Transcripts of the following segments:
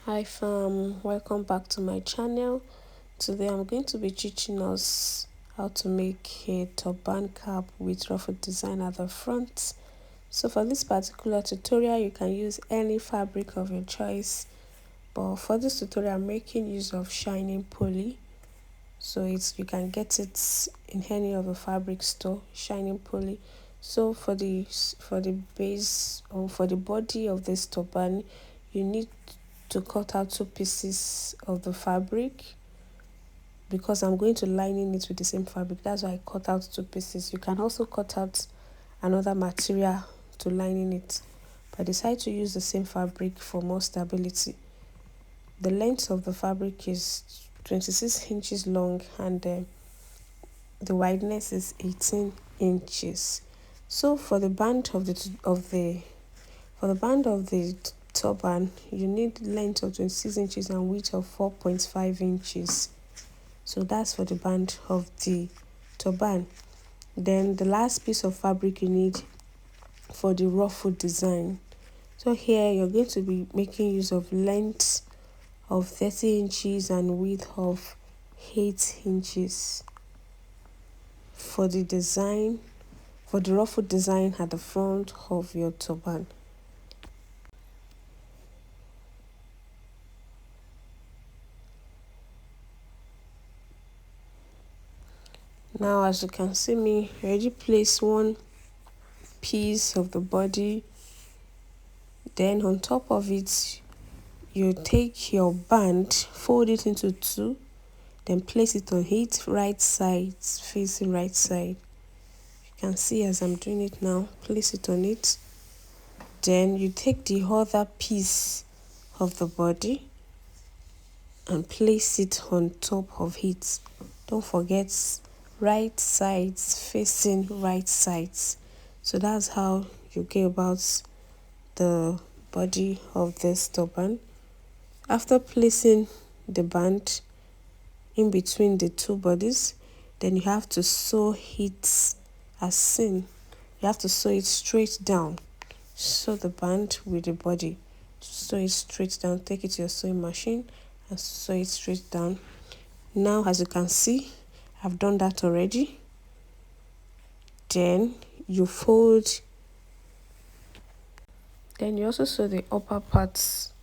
Hi fam, welcome back to my channel. Today I'm going to be teaching us how to make a turban cap with ruffled design at the front. So for this particular tutorial you can use any fabric of your choice, but for this tutorial I'm making use of shining poly. So you can get it in any of the fabric store, shining poly. So for the base or for the body of this turban, you need to cut out 2 pieces of the fabric because I'm going to lining it with the same fabric. That's why I cut out 2 pieces. You can also cut out another material to lining it, but I decided to use the same fabric for more stability. The length of the fabric is 26 inches long and the wideness is 18 inches. So for the band of the turban, you need length of 26 inches and width of 4.5 inches. So that's for the band of the turban. Then the last piece of fabric you need for the ruffled design. So here you're going to be making use of length of 30 inches and width of 8 inches for the design, for the ruffled design at the front of your turban. Now as you can see me already place one piece of the body, then on top of it you take your band, fold it into two, then place it on it right side, facing right side. You can see as I'm doing it now, place it on it. Then you take the other piece of the body and place it on top of it. Don't forget, right sides facing right sides. So that's how you go about the body of this turban. After placing the band in between the two bodies, then you have to sew it as seen. You have to sew it straight down. Sew the band with the body. Sew it straight down. Take it to your sewing machine and sew it straight down. Now as you can see, I've done that already. Then you fold. Then you also sew the upper parts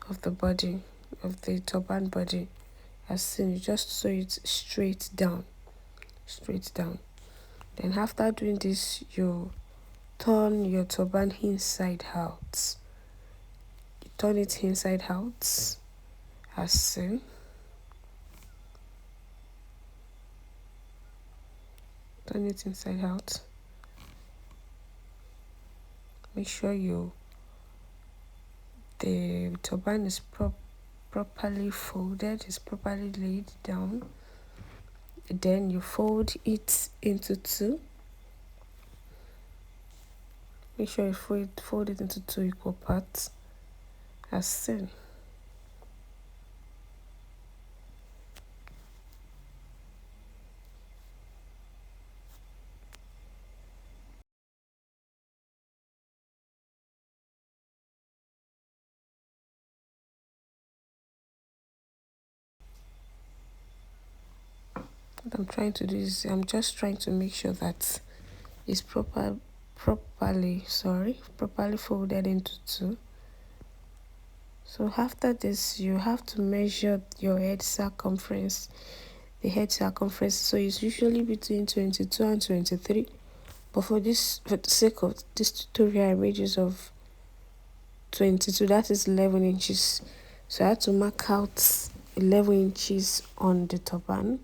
of the body, of the turban body. As seen, you just sew it straight down. Straight down. Then after doing this, you turn your turban inside out. You turn it inside out as seen. Turn it inside out. Make sure the turban is properly folded, is properly laid down. Then you fold it into two. Make sure you fold it into 2 equal parts as seen. What I'm trying to do is I'm just trying to make sure that it's properly folded into 2. So after this, you have to measure your head circumference. The head circumference, so it's usually between 22 and 23. But for the sake of this tutorial, I made use of 22. That is 11 inches. So I had to mark out 11 inches on the turban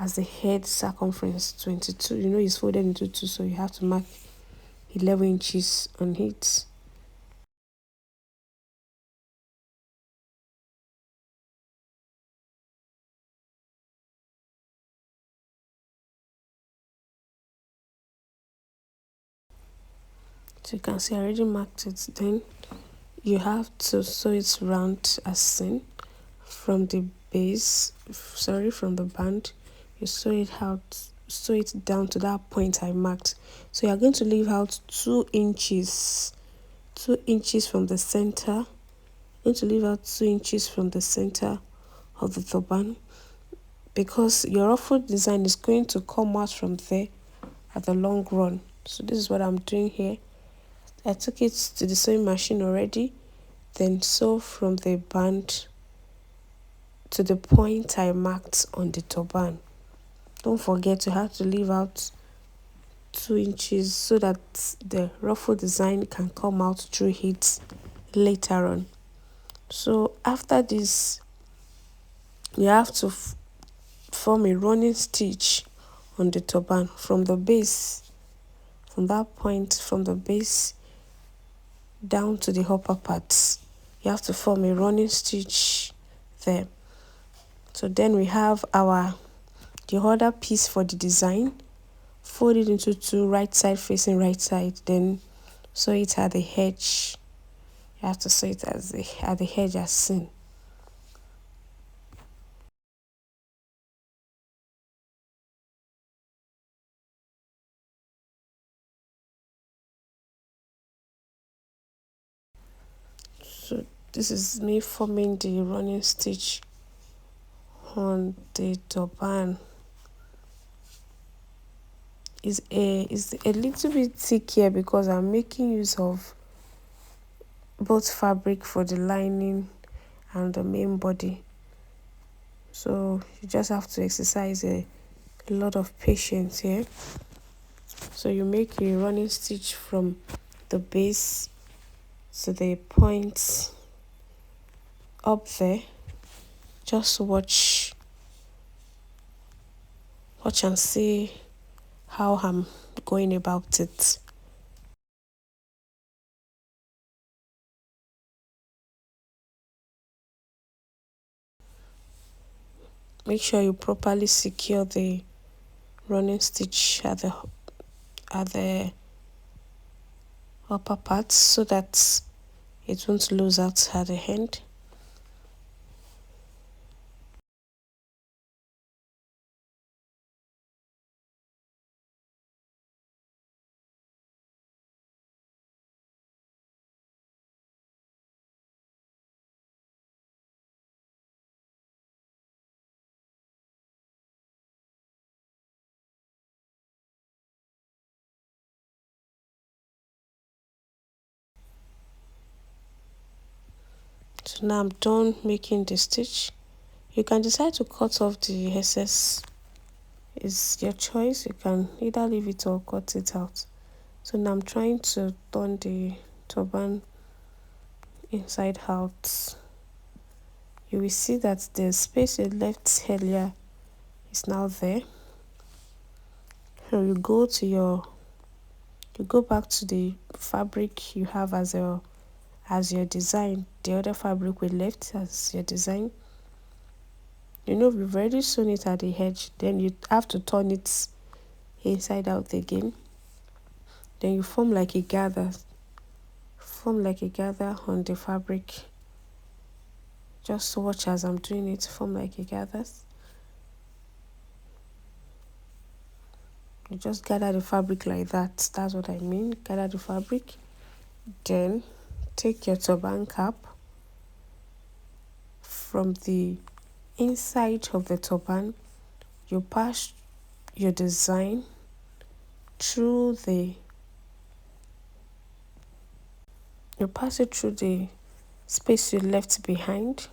as the head circumference. 22. You know it's folded into 2, so you have to mark 11 inches on it. So you can see I already marked it. Then you have to sew it round as seen from the base, from the band. You sew it down to that point I marked. So you are going to leave out 2 inches from the center going to leave out 2 inches from the center of the turban, because your ruffled design is going to come out from there at the long run. So this is what I'm doing here. I took it to the sewing machine already, then sew from the band to the point I marked on the turban. Don't forget to have to leave out 2 inches so that the ruffle design can come out through it later on. So after this, you have to form a running stitch on the turban from the base, from that point, from the base down to the upper parts. You have to form a running stitch there. So then we have the other piece for the design. Fold it into two, right side facing right side, then sew it at the edge. You have to sew it at the edge as seen. So this is me forming the running stitch on the turban. Is a little bit thick here because I'm making use of both fabric for the lining and the main body. So you just have to exercise a lot of patience here. So you make a running stitch from the base to the point up there. Just watch and see how I'm going about it. Make sure you properly secure the running stitch at the upper part so that it won't lose out at the end. So now I'm done making the stitch. You can decide to cut off the excess. It's your choice. You can either leave it or cut it out. So now I'm trying to turn the turban inside out. You will see that the space you left earlier is now there. So you go back to the fabric you have as your design, the other fabric we left as your design. We've already sewn it at the edge, then you have to turn it inside out again. Then you form like a gather on the fabric. Just watch as I'm doing it, form like a gather. You just gather the fabric like that. That's what I mean. Gather the fabric. Then take your turban cap from the inside of the turban. You pass your design through you pass it through the space you left behind.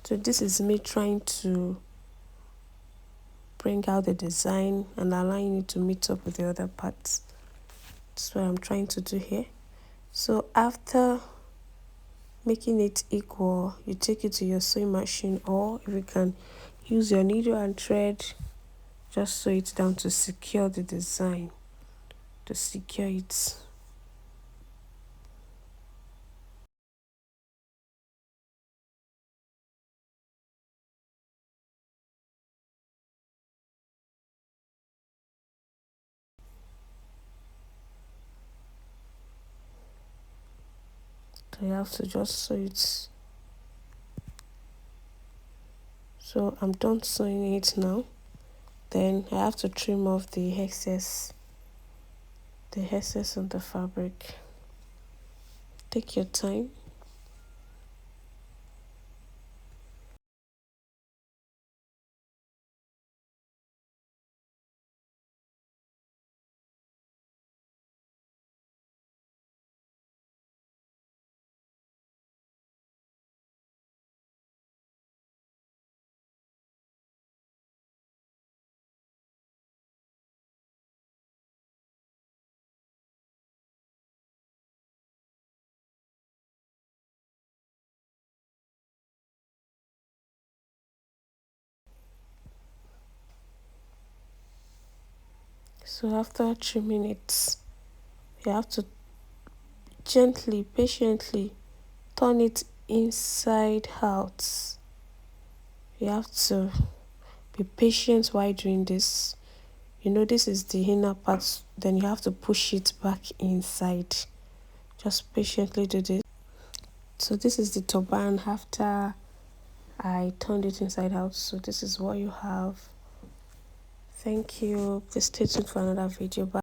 So this is me trying to bring out the design and allowing it to meet up with the other parts. That's what I'm trying to do here. So after making it equal, you take it to your sewing machine, or if you can use your needle and thread, just sew it down to secure the design, to secure it. So you have to just sew it. So I'm done sewing it now. Then I have to trim off the excess on the fabric. Take your time. So after 3 minutes, you have to gently, patiently turn it inside out. You have to be patient while doing this. You know, this is the inner part, then you have to push it back inside. Just patiently do this. So this is the turban after I turned it inside out. So this is what you have. Thank you. Please stay tuned for another video. Bye.